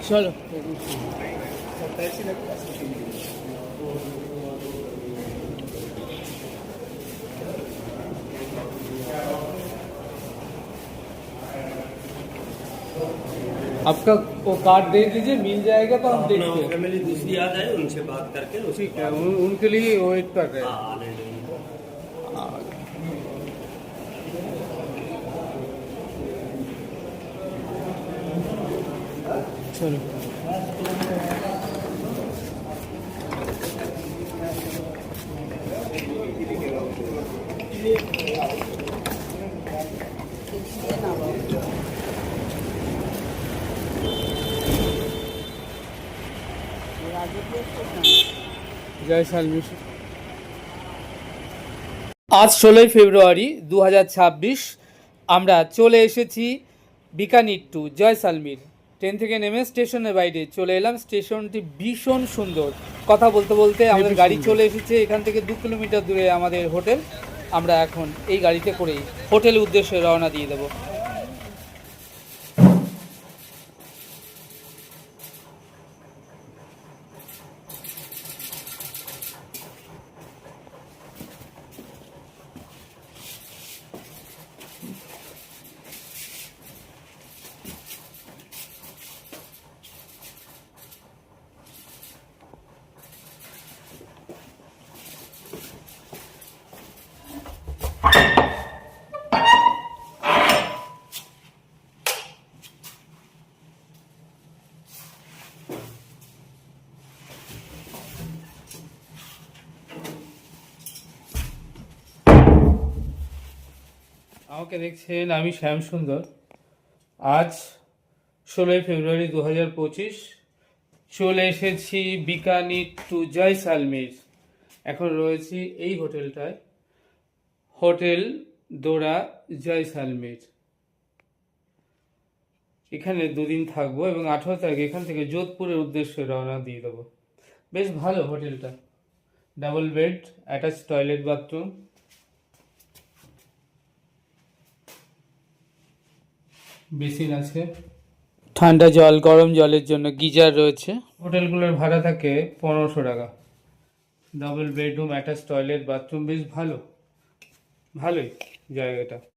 चलो आपका वो कार्ड दे दीजिए, मिल जाएगा तो हम देखते हैं। फैमिली दूसरी आ जाए, उनसे बात करके ठीक है, उनके लिए वेट कर रहे हैं। आने देंगे। चलो জয়সালমীর। আজ 16 ফেব্রুয়ারি 2026 আমরা চলে এসেছি বিকানির টু জয়সালমীর। ট্রেন থেকে নেমে স্টেশনের বাইরে চলে এলাম। স্টেশনটি ভীষণ সুন্দর। কথা বলতে বলতে আমাদের গাড়ি চলে এসেছে। এখান থেকে 2 কিলোমিটার দূরে আমাদের হোটেল। আমরা এখন এই গাড়িতে করেই হোটেলের উদ্দেশ্যে রওনা দিয়ে দেবো। আমাকে দেখছেন, আমি শ্যাম সুন্দর। আজ 16 ফেব্রুয়ারি 2025 চলে এসেছি বিকানির টু জয়সালমীর। এখন রয়েছি এই হোটেলটায়, হোটেল দোরা জয়সালমীর। এখানে 2 দিন থাকবো এবং 18 তারিখ এখান থেকে যোধপুরের উদ্দেশ্যে রওনা দিয়ে দেবো। বেশ ভালো হোটেলটা, double bed, attach toilet bathroom, basin আছে, ঠান্ডা জল গরম জলের জন্য গিজার রয়েছে। হোটেলগুলোর ভাড়া থাকে 1500 টাকা। Double bedroom, attach toilet bathroom, বেশ ভালোই জায়গাটা।